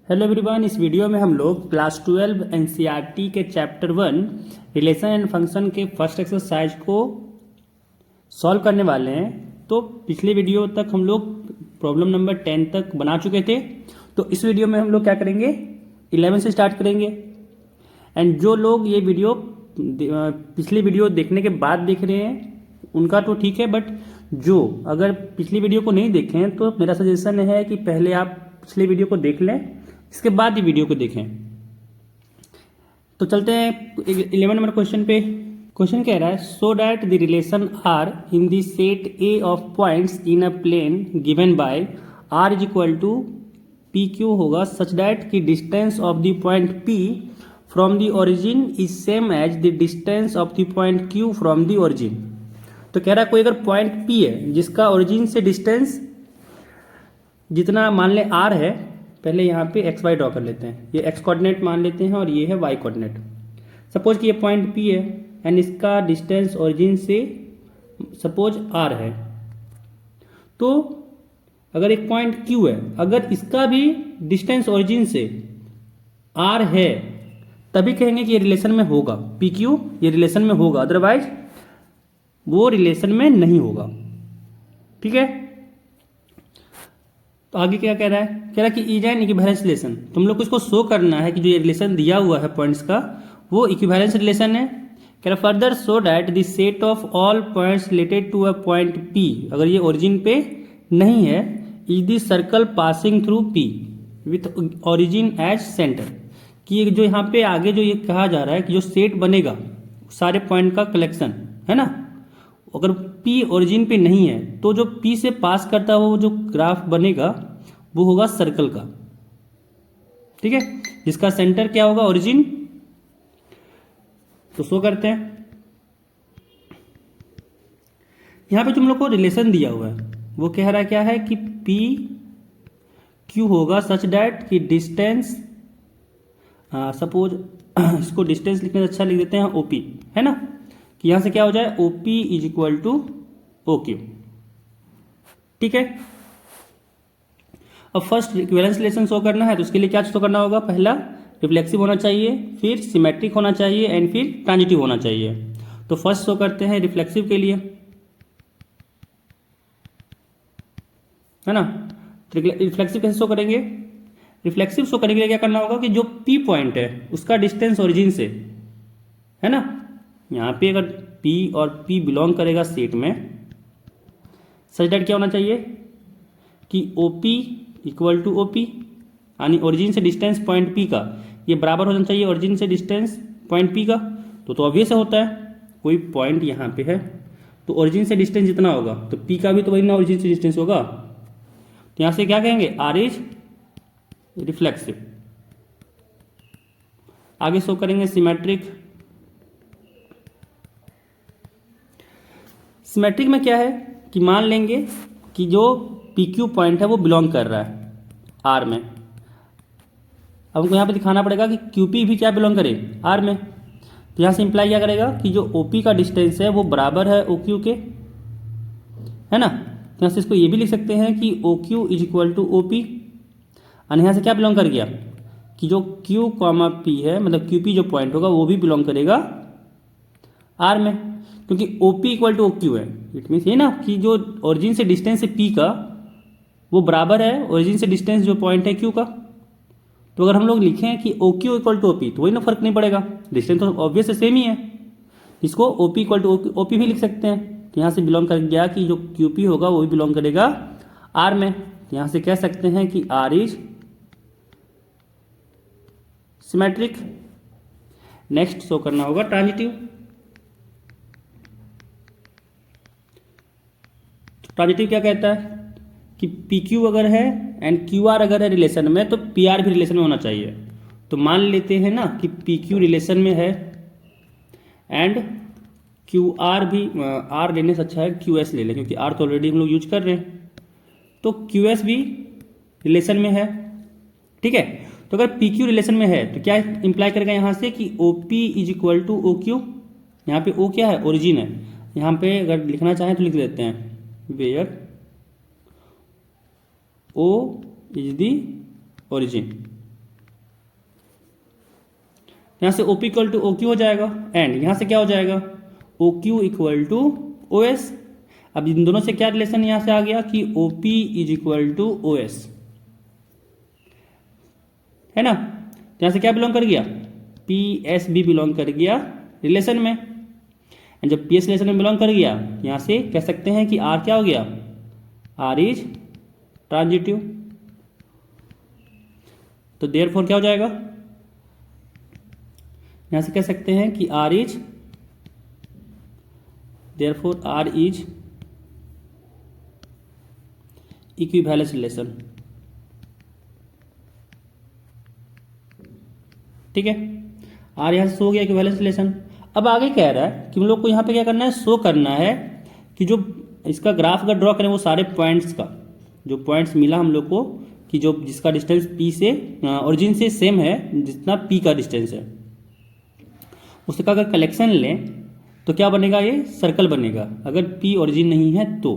Hello everyone, इस video में हम लोग क्लास 12 एनसीईआरटी के चैप्टर 1 रिलेशन एंड फंक्शन के फर्स्ट एक्सरसाइज को सॉल्व करने वाले हैं। तो पिछले वीडियो तक हम लोग प्रॉब्लम नंबर 10 तक बना चुके थे। तो इस वीडियो में हम लोग क्या करेंगे, 11 से स्टार्ट करेंगे। एंड जो लोग ये वीडियो पिछली वीडियो देखने के बाद देख रहे हैं उनका तो ठीक है, बट जो अगर पिछली वीडियो को नहीं देखे हैं तो मेरा सजेशन है कि पहले आप पिछले वीडियो को देख लें, इसके बाद ये वीडियो को देखें। तो चलते हैं 11 नंबर क्वेश्चन पे। क्वेश्चन कह रहा है so that the relation R in the set A of points in a plane given by R is equal to P Q होगा सच दैट की distance of the point P from the origin is same as the distance of the point Q from the origin. तो कह रहा है कोई अगर point P है जिसका ओरिजिन से डिस्टेंस जितना मान ले आर है, पहले यहाँ पे एक्स वाई ड्रॉ कर लेते हैं, ये एक्स कोऑर्डिनेट मान लेते हैं और ये है वाई कोऑर्डिनेट। सपोज कि ये पॉइंट पी है एंड इसका डिस्टेंस ओरिजिन से सपोज आर है। तो अगर एक पॉइंट क्यू है, अगर इसका भी डिस्टेंस ओरिजिन से आर है तभी कहेंगे कि ये रिलेशन में होगा, पी क्यू ये रिलेशन में होगा, अदरवाइज वो रिलेशन में नहीं होगा। ठीक है, तो आगे क्या कह रहा है, कह रहा है कि इज एन इक्विवेलेंस रिलेशन। तुम लोग को इसको शो करना है कि जो ये रिलेशन दिया हुआ है पॉइंट्स का वो इक्विवेलेंस रिलेशन है। कह रहा further so that the set of all points related to a point P, अगर ये ओरिजिन पे नहीं है, is the circle passing through P with origin as centre. कि जो यहाँ पे आगे जो ये कहा जा रहा है कि जो सेट बनेगा सारे पॉइंट का कलेक्शन है ना, अगर P ओरिजिन पे नहीं है तो जो P से पास करता हुआ वो जो ग्राफ बनेगा वो होगा सर्कल का। ठीक है, जिसका सेंटर क्या होगा, ओरिजिन। तो शो करते हैं, यहां पे तुम लोग को रिलेशन दिया हुआ है, वो कह रहा है क्या है कि P Q होगा सच दैट कि डिस्टेंस, सपोज इसको डिस्टेंस लिखने से अच्छा लिख देते हैं OP, है ना, कि यहां से क्या हो जाए OP is equal to OQ। ठीक है, अब फर्स्ट इक्विवेलेंस रिलेशन शो करना है तो उसके लिए क्या शो करना होगा, पहला रिफ्लेक्सिव होना चाहिए, फिर सिमेट्रिक होना चाहिए एंड फिर ट्रांजिटिव होना चाहिए। तो फर्स्ट शो करते हैं रिफ्लेक्सिव के लिए, है ना। रिफ्लेक्सिव कैसे शो करेंगे, रिफ्लेक्सिव शो करने के लिए क्या करना होगा कि जो P पॉइंट है उसका डिस्टेंस ओरिजिन से, है ना, यहाँ पे अगर P और P बिलोंग करेगा सेट में, सच दैट क्या होना चाहिए कि OP इक्वल टू OP, यानी ओरिजिन से डिस्टेंस पॉइंट P का ये बराबर होना चाहिए ओरिजिन से डिस्टेंस पॉइंट P का। तो ऑब्वियस होता है, कोई पॉइंट यहाँ पे है तो ओरिजिन से डिस्टेंस जितना होगा तो P का भी तो वही ना ओरिजिन से डिस्टेंस होगा। तो यहाँ से क्या कहेंगे, R इज रिफ्लेक्सिव। आगे शो करेंगे सिमेट्रिक। सिमेट्रिक में क्या है कि मान लेंगे कि जो PQ पॉइंट है वो बिलोंग कर रहा है R में। अब हमको यहाँ पे दिखाना पड़ेगा कि QP भी क्या बिलोंग करे, R में। तो यहाँ से इंप्लाई क्या करेगा कि जो OP का डिस्टेंस है वो बराबर है OQ के, है ना। तो यहाँ से इसको ये भी लिख सकते हैं कि OQ is equal to OP। और यहाँ से क्या बिलोंग कर गया कि जो Q कॉमा P है, मतलब QP जो पॉइंट होगा वो भी बिलोंग करेगा R में, क्योंकि OP इक्वल टू OQ है। इट मीन्स ये ना कि जो ओरिजिन से डिस्टेंस है P का वो बराबर है ओरिजिन से डिस्टेंस जो पॉइंट है Q का। तो अगर हम लोग लिखें कि OQ इक्वल टू OP तो वही ना, फर्क नहीं पड़ेगा, डिस्टेंस तो ऑब्वियस है, सेम ही है। इसको OP इक्वल टू OP भी लिख सकते हैं। तो यहाँ से बिलोंग कर गया कि जो QP होगा वो भी बिलोंग करेगा R में। तो यहाँ से कह सकते हैं कि R is symmetric. Next show करना होगा ट्रांजिटिव। ट्रांजिटिव क्या कहता है कि PQ अगर है एंड QR अगर है रिलेशन में तो PR भी रिलेशन में होना चाहिए। तो मान लेते हैं ना कि PQ रिलेशन में है एंड QR भी, R लेने से अच्छा है QS ले लें क्योंकि R तो ऑलरेडी हम लोग यूज कर रहे हैं। तो QS भी रिलेशन में है। ठीक है, तो अगर PQ रिलेशन में है तो क्या इंप्लाई करेगा यहाँ से कि OP is equal to OQ। यहाँ पे O क्या है, ओरिजिन है। यहाँ पे अगर लिखना चाहें तो लिख देते हैं where O is the origin. यहाँ से OP इक्वल टू OQ हो जाएगा, एंड यहाँ से क्या हो जाएगा OQ इक्वल टू OS। अब इन दोनों से क्या रिलेशन यहाँ से आ गया कि OP is equal to OS, है ना। तो यहाँ से क्या बिलोंग कर गया, PS भी बिलोंग कर गया रिलेशन में। एंड जब PS रिलेशन में बिलोंग कर गया, यहाँ से कह सकते हैं कि R क्या हो गया, R इज ट्रांजिटिव। तो देयरफॉर क्या हो जाएगा, यहाँ से कह सकते हैं कि R is, therefore R is equivalence relation. ठीक है, R यहाँ से शो हो गया इक्विवेलेंस रिलेशन। अब आगे कह रहा है कि हम लोग को यहाँ पे क्या करना है, शो करना है कि जो इसका ग्राफ अगर ड्रॉ करें वो सारे पॉइंट्स का जो पॉइंट्स मिला हम लोग को कि जो जिसका डिस्टेंस P से ओरिजिन से सेम है जितना P का डिस्टेंस है, उसका अगर कलेक्शन लें तो क्या बनेगा, ये सर्कल बनेगा अगर P ओरिजिन नहीं है तो।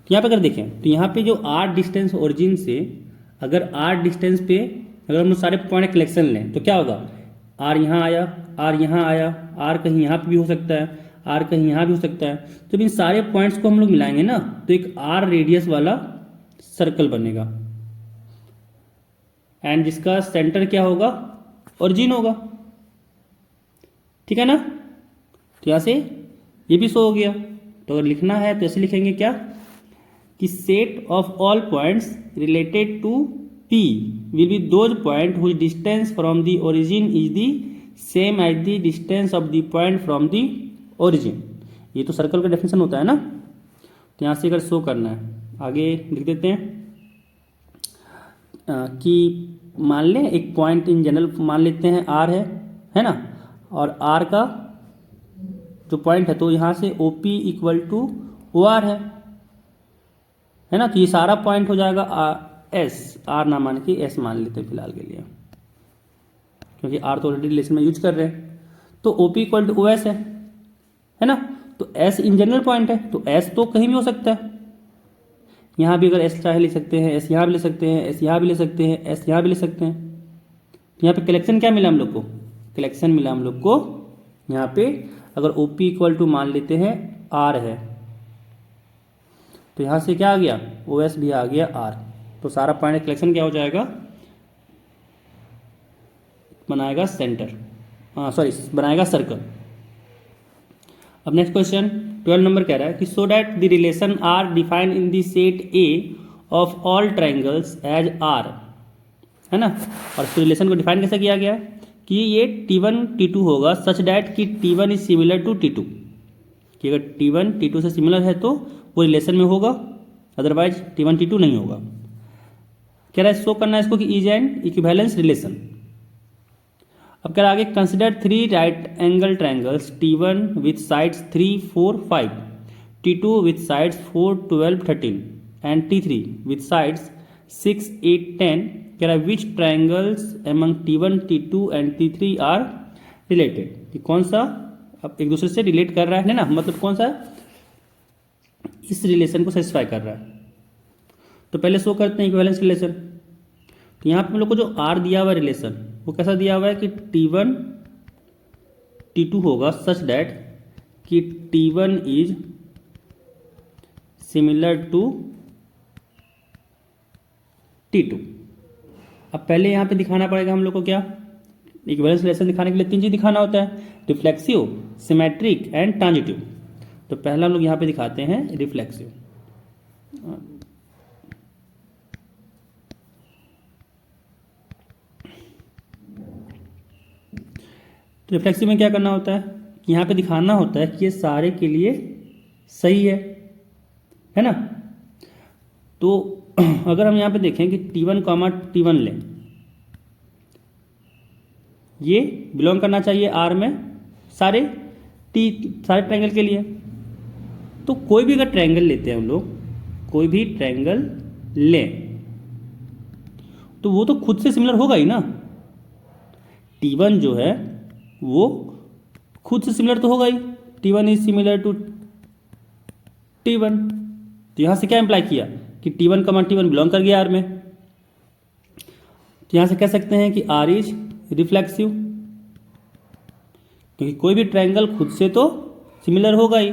यहाँ पे अगर देखें तो यहाँ पे जो R डिस्टेंस ओरिजिन से, अगर R डिस्टेंस पे अगर हम लोग सारे पॉइंट कलेक्शन लें तो क्या होगा, R यहाँ आया, R यहाँ आया, R कहीं यहाँ पे भी हो सकता है, R कहीं यहाँ भी हो सकता है। जब इन सारे पॉइंट्स को हम लोग मिलाएंगे ना तो एक R रेडियस वाला सर्कल बनेगा, एंड जिसका सेंटर क्या होगा, ओरिजिन होगा। ठीक है ना। तो यहाँ से ये भी शो हो गया। तो अगर लिखना है तो ऐसे लिखेंगे क्या कि set of all points related to P will be those point whose distance from the origin is the same as the distance of the point from the origin। ये तो सर्कल का डेफिनेशन होता है ना। तो यहाँ से अगर शो करना है, आगे लिख देते हैं कि मान लें एक पॉइंट इन जनरल मान लेते हैं R है ना, और R का जो पॉइंट है तो यहाँ से OP इक्वल टू OR है ना। तो ये सारा पॉइंट हो जाएगा S, R ना मान के S मान लेते हैं फिलहाल के लिए, क्योंकि R तो ऑलरेडी रिलेशन में यूज कर रहे हैं। तो OP इक्वल टू OS है ना। तो S इन जनरल पॉइंट है तो S तो कहीं भी हो सकता है, यहाँ भी अगर S चाहे ले सकते हैं, S यहाँ भी ले सकते हैं, S यहाँ भी ले सकते हैं, S यहाँ भी ले सकते हैं। तो यहाँ पे कलेक्शन क्या मिला हम लोग को, कलेक्शन मिला हम लोग को यहाँ पे अगर OP इक्वल टू मान लेते हैं R है तो यहाँ से क्या आ गया, OS भी आ गया R। तो सारा पॉइंट कलेक्शन क्या हो जाएगा, बनाएगा सेंटर, सॉरी बनाएगा सर्कल। अब नेक्स्ट क्वेश्चन 12 नंबर कह रहा है कि so that the relation R defined in the set A of all triangles as R, है ना। और इस रिलेशन को डिफाइन कैसे किया गया कि ये T1 T2 होगा सच दैट कि T1 is similar to T2, कि अगर T1 T2 से सिमिलर है तो वो रिलेशन में होगा, अदरवाइज T1 T2 नहीं होगा। कह रहा है शो करना है इसको कि इज एंड इक्विवेलेंस रिलेशन। अब कह रहा है आगे consider 3 right angle triangles T1 with sides 3, 4, 5, T2 with sides 4, 12, 13 and T3 with sides 6, 8, 10। कह रहा है which triangles among T1, T2 and T3 are related, कि कौन सा अब एक दूसरे से रिलेट कर रहा है ना, मतलब कौन सा इस रिलेशन को सेटिस्फाई कर रहा है। तो पहले शो करते हैं इक्विवेलेंस रिलेशन। तो यहाँ पे हम लोग को जो R दिया हुआ है रिलेशन वो कैसा दिया हुआ है कि T1 T2 होगा सच दैट कि T1 is similar to T2। अब पहले यहाँ पे दिखाना पड़ेगा हम लोग को क्या, इक्विवेलेंस रिलेशन दिखाने के लिए 3 चीज दिखाना होता है, रिफ्लेक्सिव, सिमेट्रिक एंड ट्रांजिटिव। तो पहला हम लोग यहाँ पे दिखाते हैं रिफ्लेक्सिव। तो रिफ्लेक्सिव में क्या करना होता है कि यहाँ पे दिखाना होता है कि ये सारे के लिए सही है ना। तो अगर हम यहाँ पे देखें कि T1 T1 लें, ये बिलोंग करना चाहिए R में सारे ट्रायंगल के लिए। तो कोई भी अगर ट्रायंगल लेते हैं हम लोग, कोई भी ट्रायंगल लें तो वो तो खुद से सिमिलर होगा ही ना। T1 जो है वो खुद से सिमिलर तो होगा ही, T1 is similar to T1। तो यहां से क्या इंप्लाई किया कि T1 बिलोंग कर गया R में। तो यहां से कह सकते हैं कि R इज रिफ्लेक्सिव। क्योंकि कोई भी ट्रायंगल खुद से तो सिमिलर होगा ही।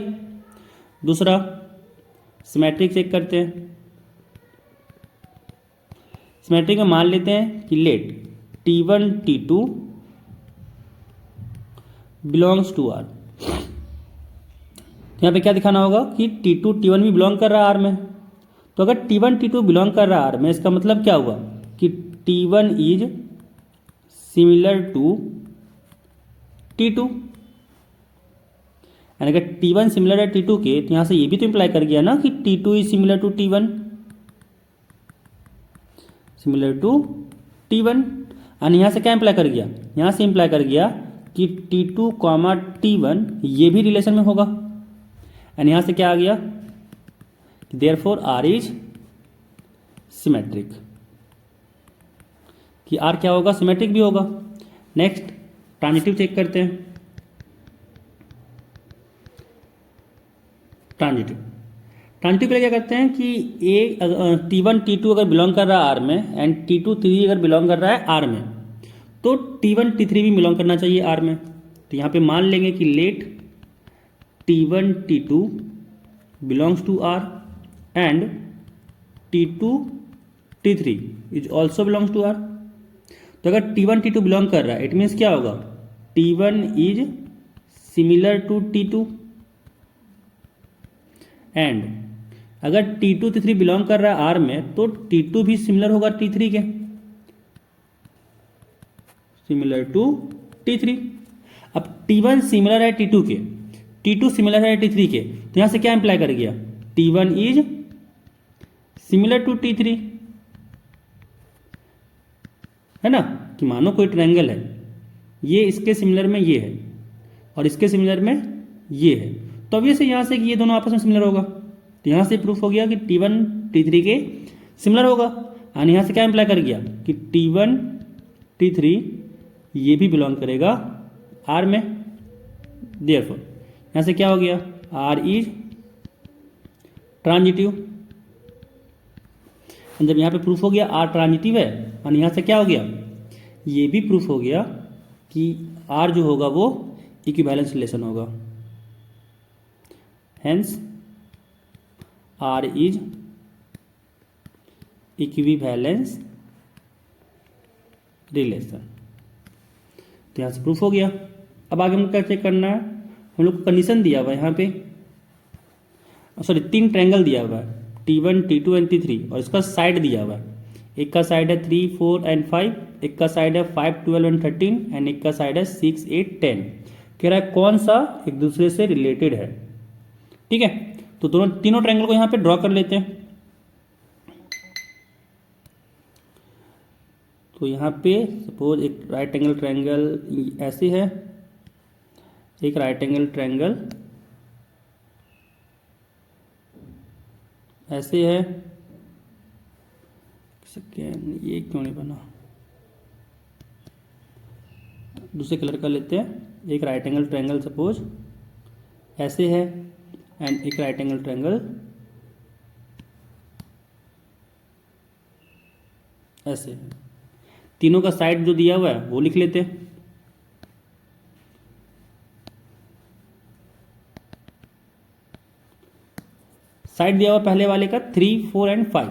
दूसरा सिमेट्रिक चेक करते हैं। सिमेट्रिक में मान लेते हैं कि let T1 T2 belongs to R। यहाँ पे क्या दिखाना होगा कि T2 T1 भी बिलोंग कर रहा है R में। तो अगर T1 T2 बिलोंग कर रहा है R में, इसका मतलब क्या हुआ कि T1 is similar to T2। यानी अगर T1 सिमिलर है T2 के, तो यहाँ से ये भी तो इम्प्लाई कर गया ना कि T2 is similar to T1, similar to T1। और यहाँ से क्या इम्प्लाई कर गया, यहाँ से इम्प्लाई कर गया कि T2 कॉमा T1 ये भी रिलेशन में होगा। एंड यहाँ से क्या आ गया, देयरफॉर R इज सिमेट्रिक, कि R क्या होगा, सिमेट्रिक भी होगा। नेक्स्ट ट्रांजिटिव चेक करते हैं। ट्रांजिटिव के लिए क्या करते हैं कि T1 T2 अगर बिलोंग कर रहा है R में एंड T2 T3 अगर बिलोंग कर रहा है R में, तो T1 T3 भी बिलोंग करना चाहिए R में। तो यहाँ पे मान लेंगे कि let T1 T2 belongs to R and T2 T3 is also belongs to R। तो अगर T1 T2 बिलोंग कर रहा है, इट मीन्स क्या होगा, T1 is similar to T2 and अगर T2 T3 बिलोंग कर रहा है R में, तो T2 भी सिमिलर होगा T3 के, सिमिलर टू T3। अब T1 सिमिलर है T2 के, T2 सिमिलर है T3 के, तो यहां से क्या इंप्लाई कर गया, T1 is similar to T3, है ना। कि मानो कोई ट्रायंगल है, ये इसके सिमिलर में ये है और इसके सिमिलर में ये है, तो अब ये से यहाँ से कि ये दोनों आपस में सिमिलर होगा। तो यहाँ से प्रूफ हो गया कि T1 T3 के सिमिलर होगा। और यहाँ से क्या इंप्लाई कर गया कि T1 T3 ये भी बिलोंग करेगा R में। देयरफॉर यहाँ से क्या हो गया, R इज ट्रांजिटिव। जब यहाँ पे प्रूफ हो गया R ट्रांजिटिव है, और यहाँ से क्या हो गया, ये भी प्रूफ हो गया कि R जो होगा वो इक्विवेलेंस रिलेशन होगा। Hence R is equivalence relation. तो यहाँ से प्रूफ हो गया। अब आगे हमको क्या चेक करना है, हम लोग को कंडीशन दिया हुआ है यहाँ पे, सॉरी 3 ट्रायंगल दिया हुआ है T1 T2 एंड T3, और इसका साइड दिया हुआ है। एक का साइड है 3 4 एंड 5, एक का साइड है 5 12 एंड 13, एंड एक का साइड है 6 8 10। कह रहा है कौन सा एक दूसरे से रिलेटेड है। ठीक है, तो तीनों ट्रायंगल को यहाँ पे ड्रॉ कर लेते हैं। तो यहाँ पे सपोज एक राइट एंगल ट्रायंगल ऐसे है, एक राइट एंगल ट्रायंगल ऐसे है। सेकेंड, ये क्यों नहीं बना, दूसरे कलर का लेते हैं। एक राइट एंगल ट्रायंगल सपोज ऐसे है एंड एक राइट एंगल ट्रायंगल ऐसे है। तीनों का साइड जो दिया हुआ है वो लिख लेते हैं। साइड दिया हुआ पहले वाले का 3 4 एंड 5,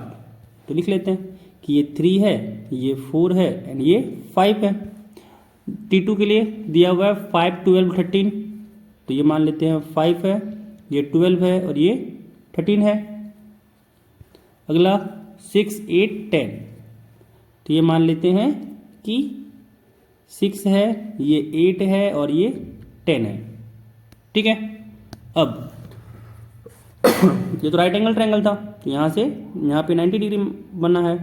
तो लिख लेते हैं कि ये 3 है, ये 4 है एंड ये 5 है। T2 के लिए दिया हुआ है 5 12 13, तो ये मान लेते हैं 5 है, ये 12 है और ये 13 है। अगला 6 8 10, तो ये मान लेते हैं कि 6 है, ये 8 है और ये 10 है। ठीक है, अब ये तो राइट एंगल ट्रायंगल था, तो यहाँ से यहाँ पे 90 डिग्री बना है।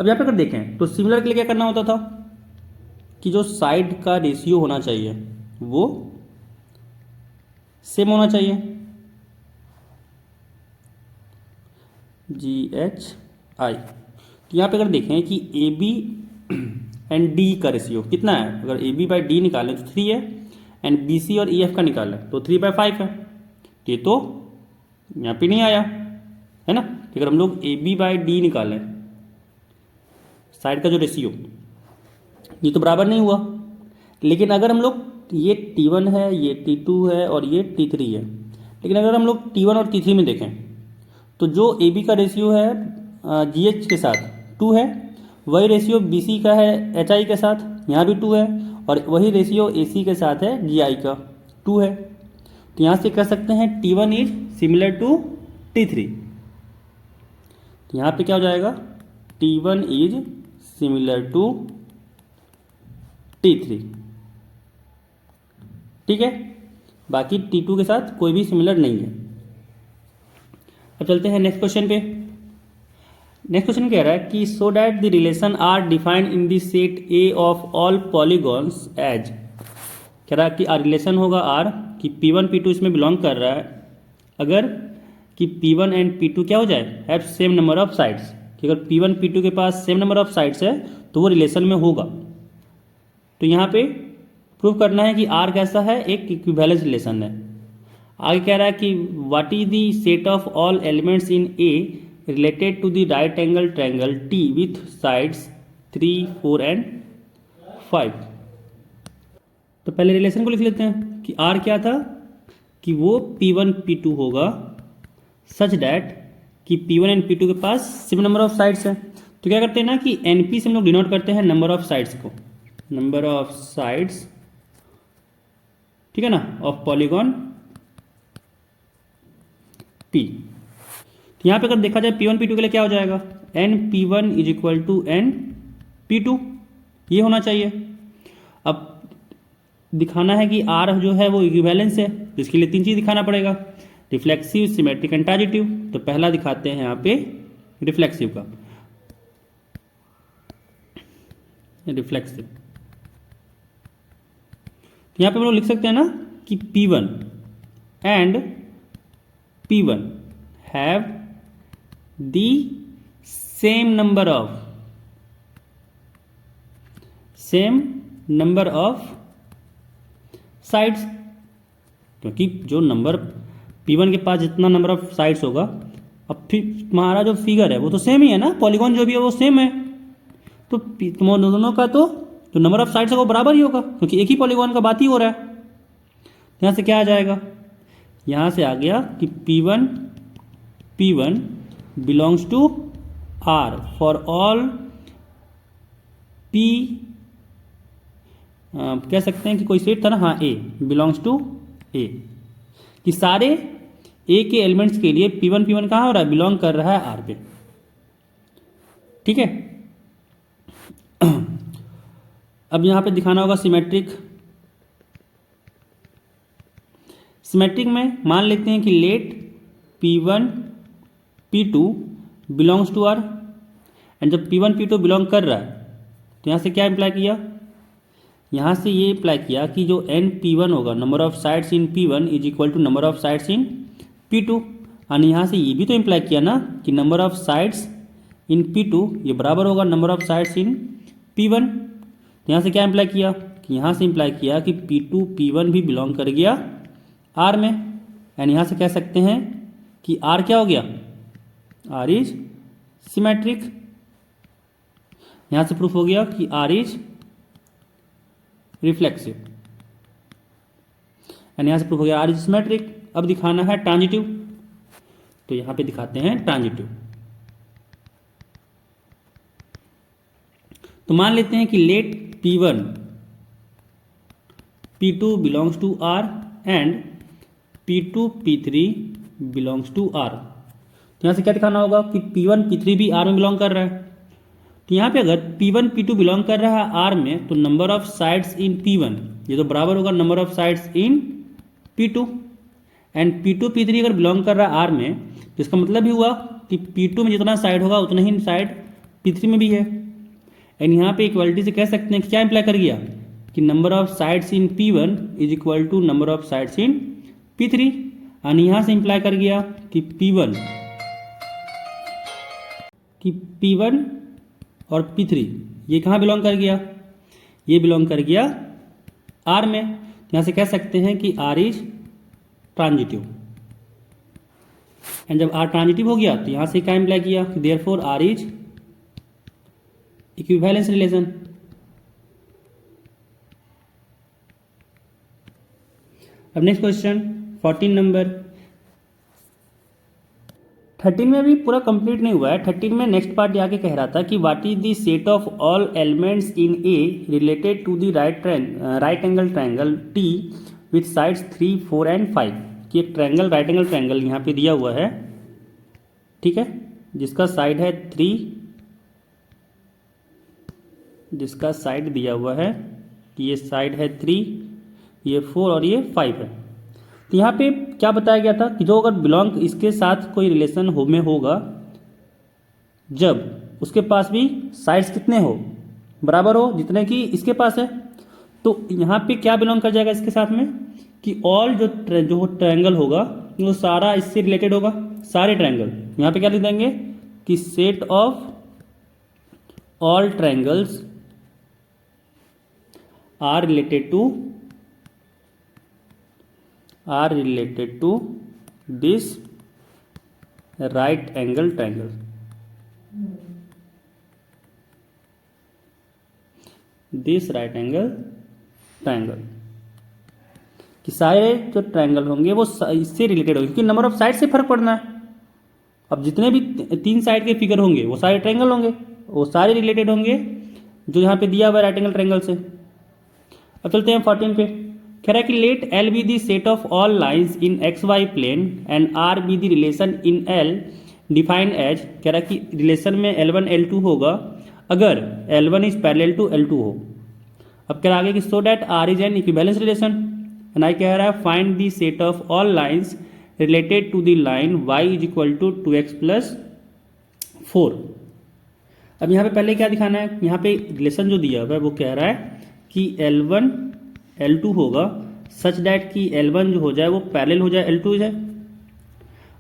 अब यहाँ पे अगर देखें तो सिमिलर के लिए क्या करना होता था कि जो साइड का रेशियो होना चाहिए वो सेम होना चाहिए, GHI। तो यहाँ पे अगर देखें कि AB एंड D का रेशियो कितना है, अगर AB बाई D निकालें तो 3 है एंड BC और EF का निकालें तो 3/5 है। ये तो यहाँ पे नहीं आया है ना, अगर हम लोग AB बाई D निकालें साइड का जो रेशियो, ये तो बराबर नहीं हुआ। लेकिन अगर हम लोग ये T1 है, ये T2 है और ये T3 है, लेकिन अगर हम लोग T1 और T3 में देखें तो जो AB का रेशियो है GH के साथ 2 है, वही रेशियो BC का है HI के साथ, यहाँ भी 2 है, और वही रेशियो AC के साथ है GI का 2 है। तो यहाँ से कह सकते हैं T1 is similar to T3। तो यहाँ पे क्या हो जाएगा, T1 is similar to T3। ठीक है, बाकी T2 के साथ कोई भी सिमिलर नहीं है। अब चलते हैं नेक्स्ट क्वेश्चन पे। नेक्स्ट क्वेश्चन कह रहा है कि so that the relation R defined in the set A of all polygons as, कह रहा है कि रिलेशन होगा आर कि P1 P2 इसमें बिलोंग कर रहा है अगर कि P1 एंड P2 क्या हो जाए, have same number of sides, कि अगर P1 P2 के पास सेम नंबर ऑफ साइड्स है तो वो रिलेशन में होगा। तो यहाँ पे प्रूव करना है कि R कैसा है, एक इक्विवेलेंस रिलेशन है। आगे कह रहा है कि what is the set of all elements in A related to the right angle triangle T with sides 3, 4 and 5। तो पहले रिलेशन को लिख लेते हैं कि R क्या था, कि वो P1 P2 होगा सच दैट कि P1 एंड P2 के पास सेम नंबर ऑफ साइड्स है। तो क्या करते हैं ना कि NP से हम लोग डिनोट करते हैं नंबर ऑफ साइड्स को, नंबर ऑफ साइड्स, ठीक है ना, ऑफ पॉलीगॉन P। तो यहाँ पे अगर देखा जाए P1 P2 के लिए क्या हो जाएगा, NP1 is equal to NP2, ये होना चाहिए। अब दिखाना है कि R जो है वो इक्विवेलेंस है, तो इसके लिए 3 चीज़ दिखाना पड़ेगा, रिफ्लेक्सिव, सिमेट्रिक एंड ट्रांजिटिव। तो पहला दिखाते हैं यहाँ पे रिफ्लेक्सिव का, रिफ्लेक्सिव। तो यहाँ पे हम लोग लिख सकते हैं ना कि P1 and P1 have the same number of sides, क्योंकि जो नंबर P1 के पास जितना नंबर ऑफ साइड्स होगा, अब फिर तुम्हारा जो फिगर है वो तो सेम ही है ना, पॉलीगॉन जो भी है वो सेम है, तो तुम दोनों का तो जो नंबर ऑफ साइड्स है वो बराबर ही होगा, क्योंकि एक ही पॉलीगॉन का बात ही हो रहा है। यहाँ से क्या आ जाएगा, यहाँ से आ गया कि P1 belongs to R for all P, कह सकते हैं कि कोई सेट था ना, हाँ A बिलोंग्स टू A, कि सारे A के एलिमेंट्स के लिए P1 कहाँ हो रहा है, बिलोंग कर रहा है R पे। ठीक है, अब यहाँ पे दिखाना होगा सिमेट्रिक। सिमेट्रिक में मान लेते हैं कि let P1 P2 belongs to R, and जब P1 P2 बिलोंग कर रहा है तो यहाँ से क्या इम्प्लाई किया, यहाँ से ये इम्प्लाई किया कि जो NP1 होगा, number of sides in P1 is equal to number of sides in P2, और यहाँ से ये भी तो इम्प्लाई किया ना कि number of sides in P2 ये बराबर होगा number of sides in P1। तो यहाँ से क्या इम्प्लाई किया, कि यहाँ से इम्प्लाई किया कि P2 P1 भी बिलोंग कर गया R में, एंड यहाँ से कह सकते हैं कि R क्या हो गया, R इज सिमेट्रिक। यहाँ से प्रूफ हो गया कि R इज रिफ्लेक्सिव, एंड यहाँ से प्रूफ हो गया R इज सिमेट्रिक। अब दिखाना है ट्रांजिटिव, तो यहाँ पे दिखाते हैं ट्रांजिटिव। तो मान लेते हैं कि let P1 P2 belongs to R and P2 P3 belongs to R। तो यहाँ से क्या दिखाना होगा कि P1 P3 भी R में बिलोंग कर रहा है। तो यहाँ पे अगर P1 P2 बिलोंग कर रहा है R में, तो number of sides in P1 ये तो बराबर होगा number of sides in P2, and P2 P3 अगर बिलोंग कर रहा है R में, तो इसका मतलब ही हुआ कि P2 में जितना साइड होगा उतना ही साइड P3 में भी है। एंड यहाँ पे इक्वालिटी से कह सकते हैं कि क्या इम्प्लाई कर गया, कि number of sides in P1 is equal to number of sides in P3, और यहाँ से इम्प्लाई कर गया कि P1 और P3 ये कहाँ बिलोंग कर गया, ये बिलोंग कर गया R में। यहाँ से कह सकते हैं कि R इज ट्रांजिटिव, एंड जब R ट्रांजिटिव हो गया तो यहाँ से क्या इम्प्लाई किया, therefore R is equivalence relation. अब नेक्स्ट क्वेश्चन 14 नंबर। 13 में भी पूरा कंप्लीट नहीं हुआ है। 13 में नेक्स्ट पार्ट आके कह रहा था कि what is the set of all elements in A related to the right angle triangle T with sides 3, 4 and 5। कि एक ट्रायंगल राइट एंगल ट्रायंगल यहाँ पे दिया हुआ है, ठीक है, जिसका साइड है 3, जिसका साइड दिया हुआ है कि ये साइड है 3, ये 4 और ये 5 है। तो यहाँ पे क्या बताया गया था कि जो अगर बिलोंग इसके साथ कोई रिलेशन हो में होगा जब उसके पास भी साइड्स कितने हो, बराबर हो जितने की इसके पास है। तो यहाँ पे क्या बिलोंग कर जाएगा इसके साथ में कि ऑल जो ट्रायंगल होगा वो सारा इससे रिलेटेड होगा, सारे ट्रायंगल। यहाँ पे क्या लिख देंगे कि set of all triangles are related to this right angle triangle। This right angle triangle कि सारे जो ट्रायंगल होंगे वो इससे रिलेटेड होंगे, क्योंकि नंबर ऑफ साइड से फर्क पड़ना है। अब जितने भी 3 साइड के फिगर होंगे वो सारे ट्रायंगल होंगे, वो सारे रिलेटेड होंगे जो यहाँ पे दिया हुआ है राइट एंगल ट्रायंगल से। अब चलते हैं 14 पे। कह रहा है कि let L be the set of all lines in X Y plane and R be the relation in L define as. कह रहा है कि रिलेशन में L1 L2 होगा अगर L1 is parallel to L2 हो। अब कह रहा है कि so that R is an equivalence relation and I कह रहा है find the set of all lines related to the line y is equal to 2x plus 4। अब यहाँ पे पहले क्या दिखाना है, यहाँ पे रिलेशन जो दिया हुआ है वो कह रहा है कि L1 L2 होगा सच डैट कि L1 जो हो जाए वो पैरेलल हो जाए L2 जाए।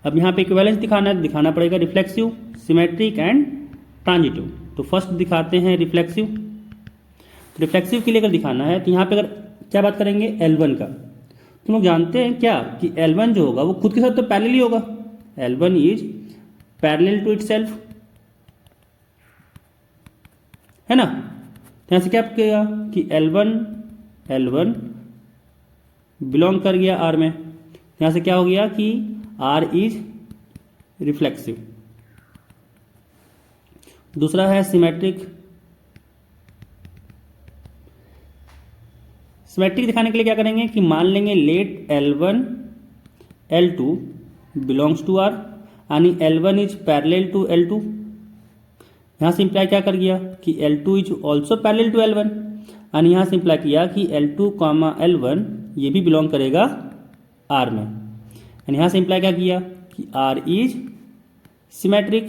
अब यहाँ पे इक्विवेलेंस दिखाना पड़ेगा रिफ्लेक्सिव, सिमेट्रिक एंड ट्रांजिटिव। तो फर्स्ट दिखाते हैं रिफ्लेक्सिव। तो रिफ्लेक्सिव के लिए अगर दिखाना है तो यहाँ पे अगर क्या बात करेंगे L1 का, तो लोग जानते हैं क्या कि L1 जो होगा वो खुद के साथ तो पैरेलल ही होगा। L1 is parallel to itself, है ना। तो यहाँ से क्या कहेगा कि L1 बिलोंग कर गया R में। यहाँ से क्या हो गया कि R इज रिफ्लेक्सिव। दूसरा है सिमेट्रिक। सिमेट्रिक दिखाने के लिए क्या करेंगे कि मान लेंगे late L1 L2 belongs to R यानी L1 is parallel to L2। यहाँ से इंप्लाई क्या कर गया कि L2 is also parallel to L1 यानी यहाँ से इंप्लाई किया कि L2, L1 ये भी बिलोंग करेगा R में। यानी यहाँ से इंप्लाई क्या किया कि R इज सिमेट्रिक।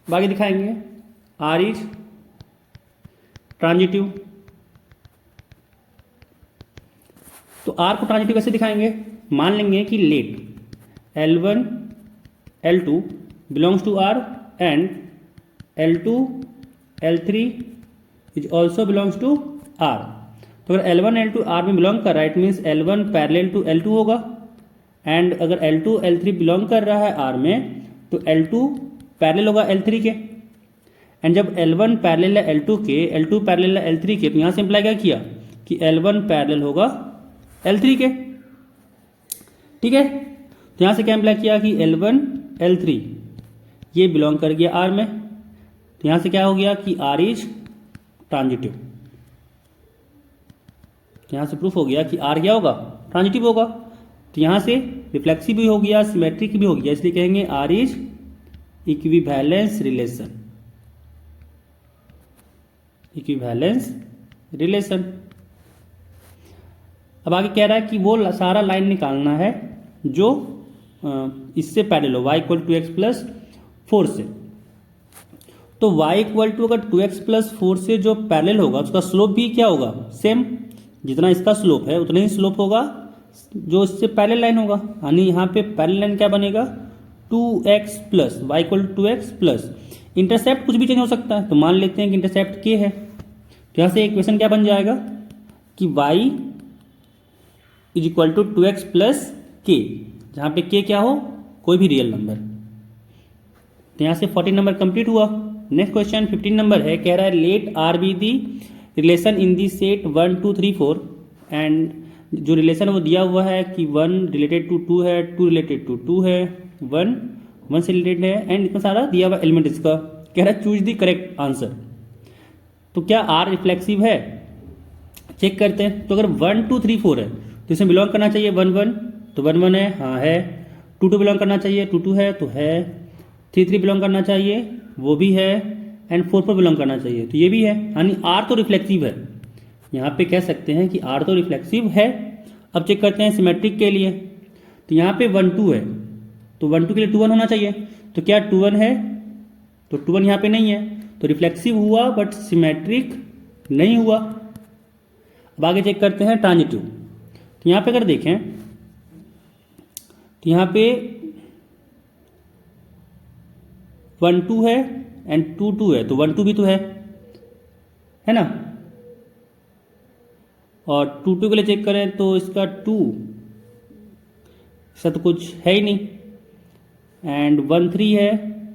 बाकी दिखाएंगे R इज ट्रांजिटिव। तो R को ट्रांजिटिव कैसे दिखाएंगे, मान लेंगे कि let L1 L2 belongs to R and L2 L3 is also belongs to R। तो अगर L1 L2 R में बिलोंग कर रहा है it means L1 parallel to L2 होगा एंड अगर L2 L3 बिलोंग कर रहा है R में तो L2 पैरेलल होगा L3 के। एंड जब L1 पैरेलल है L2 के, L2 पैरेलल है L3 के, तो यहाँ से इम्प्लाई क्या किया कि L1 पैरेलल होगा L3 के, ठीक है। तो यहाँ से क्या इम्प्लाई किया कि L1 L3 ये बिलोंग कर गया R में। तो यहाँ से क्या हो गया कि R इज ट्रांजिटिव। यहाँ से प्रूफ हो गया कि R क्या होगा, ट्रांजिटिव होगा। तो यहाँ से रिफ्लेक्सिव भी हो गया, सिमेट्रिक भी हो गया, इसलिए कहेंगे R is equivalence relation. Equivalence relation. अब आगे कह रहा है कि वो सारा लाइन निकालना है जो इससे पैरेलल हो, y equal to x plus 4 से। तो y इक्वल टू अगर 2x प्लस 4 से जो पैरेलल होगा उसका स्लोप भी क्या होगा, सेम। जितना इसका स्लोप है उतना ही स्लोप होगा जो इससे पैरेलल लाइन होगा। यानी यहाँ पे पैरेलल लाइन क्या बनेगा 2x plus y equal to 2x plus intercept कुछ भी चेंज हो सकता है, तो मान लेते हैं कि इंटरसेप्ट k है। तो यहाँ से इक्वेशन क्या बन जाएगा कि y is equal to 2x plus k, जहाँ पे k क्या हो, कोई भी रियल नंबर। तो यहाँ से 14 नंबर कंप्लीट हुआ। नेक्स्ट क्वेश्चन 15 नंबर है, कह रहा है let R be the relation in the set 1 2 3 4 and जो रिलेशन वो दिया हुआ है कि 1 रिलेटेड टू 2 है, 2 रिलेटेड टू 2 है, 1 से रिलेटेड है एंड इतना सारा दिया हुआ एलिमेंट इसका। कह रहा है चूज दी करेक्ट आंसर। तो क्या आर रिफ्लेक्सिव है, चेक करते हैं। तो अगर 1 2 3 4 है तो इसमें बिलोंग करना चाहिए 1 1, तो 1 1 है, हाँ है। 2 2 बिलोंग करना चाहिए, 2 2 है तो है। 3 3 बिलोंग करना चाहिए, वो भी है। एंड 4 4 बिलोंग करना चाहिए, तो ये भी है। यानी आर तो रिफ्लेक्सिव है, यहाँ पे कह सकते हैं कि आर तो रिफ्लेक्सिव है। अब चेक करते हैं सिमेट्रिक के लिए। तो यहाँ पे 1 2 है, तो 1 2 के लिए 2 1 होना चाहिए। तो क्या 2 1 है, तो 2 1 यहाँ पे नहीं है, तो रिफ्लेक्सिव हुआ बट सिमेट्रिक नहीं हुआ। अब आगे चेक करते हैं ट्रांजिटिव। तो यहाँ पे अगर देखें तो यहाँ पे 1 2 है एंड 2 2 है, तो 1 2 भी तो है ना। और 2 2 के लिए चेक करें तो इसका 2 ऐसा तो कुछ है ही नहीं। एंड 1 3 है,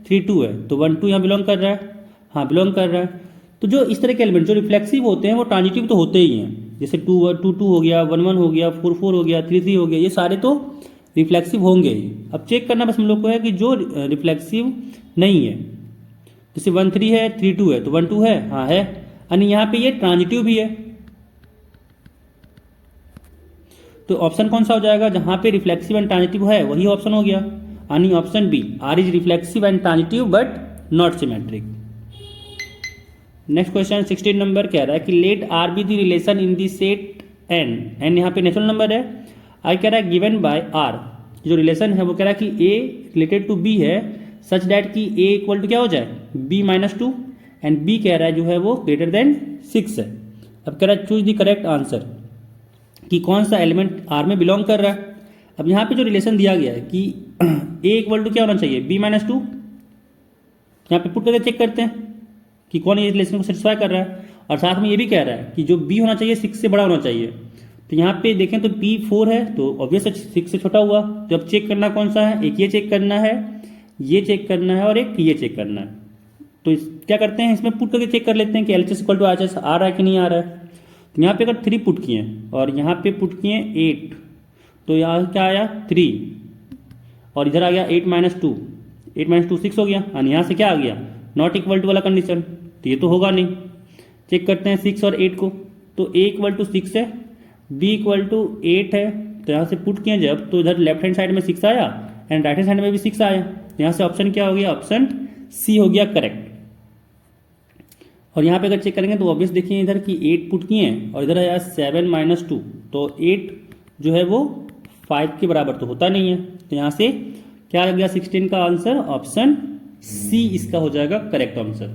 3 2 है, तो 1 2 यहाँ बिलोंग कर रहा है, हाँ बिलोंग कर रहा है। तो जो इस तरह के एलिमेंट जो रिफ्लेक्सिव होते हैं वो ट्रांजिटिव तो होते ही हैं। जैसे 2 2 2 हो गया, 1 1 हो गया, 4 4 हो गया, 3 3 हो गया, ये सारे तो रिफ्लेक्सिव होंगे ही। अब चेक करना बस हम लोग को है कि जो रिफ्लेक्सिव नहीं है, जैसे 1 3 है, 3 2 है, तो 1 2 है, हाँ है। यानी यहाँ पे ये ट्रांजिटिव भी है। तो ऑप्शन कौन सा हो जाएगा, जहां पे रिफ्लेक्सिव एंड ट्रांजिटिव है वही ऑप्शन हो गया। यानी option B, R is reflexive and transitive but not symmetric. Next question 16 number कह रहा है कि let R be the relation in the set N, N यहाँ पे नेचुरल नंबर है। आई कह रहा है गिवन बाय आर, जो रिलेशन है वो कह रहा है कि ए रिलेटेड टू बी है सच दैट कि ए इक्वल टू क्या हो जाए बी माइनस 2 एंड बी कह रहा है जो है वो ग्रेटर देन 6 है। अब कह रहा है चूज दी करेक्ट आंसर कि कौन सा एलिमेंट आर में बिलोंग कर रहा है। अब यहाँ पे जो रिलेशन दिया गया है कि ए इक्वल टू क्या होना चाहिए बी माइनस 2, यहाँ पे पुट करके चेक करते हैं कि कौन ये रिलेशन को सेटिस्फाई कर रहा है। और साथ में ये भी कह रहा है कि जो बी होना चाहिए 6 से बड़ा होना चाहिए। तो यहाँ पे देखें तो बी 4 है तो ऑब्वियस 6 से छोटा हुआ। तो अब चेक करना कौन सा है, एक ये चेक करना है, ये चेक करना है और एक ये चेक करना है। तो क्या करते हैं, इसमें पुट करके चेक कर लेते हैं कि LHS इक्वल टू RHS आ रहा है कि नहीं आ रहा है। तो यहाँ पे अगर 3 पुट किए और यहाँ पे पुट किए 8, तो यहाँ क्या आया 3 और इधर आ गया 8 माइनस 2, 8 माइनस 2 6 हो गया। और यहाँ से क्या आ गया नॉट इक्वल टू वाला कंडीशन, तो ये तो होगा नहीं। चेक करते हैं 6 और 8 को, तो A इक्वल टू 6 है, B इक्वल टू 8 है। तो यहाँ से पुट किए जब तो इधर लेफ्ट हैंड साइड में 6 आया एंड राइट हैंड साइड में भी 6 आया। यहाँ से ऑप्शन क्या हो गया, ऑप्शन सी हो गया करेक्ट। और यहाँ पे अगर चेक करेंगे तो ऑब्वियस देखिए इधर कि 8 पुट किए और इधर आया 7 माइनस 2, तो 8 जो है वो 5 के बराबर तो होता नहीं है। तो यहाँ से क्या लग गया 16 का आंसर, ऑप्शन सी इसका हो जाएगा करेक्ट आंसर।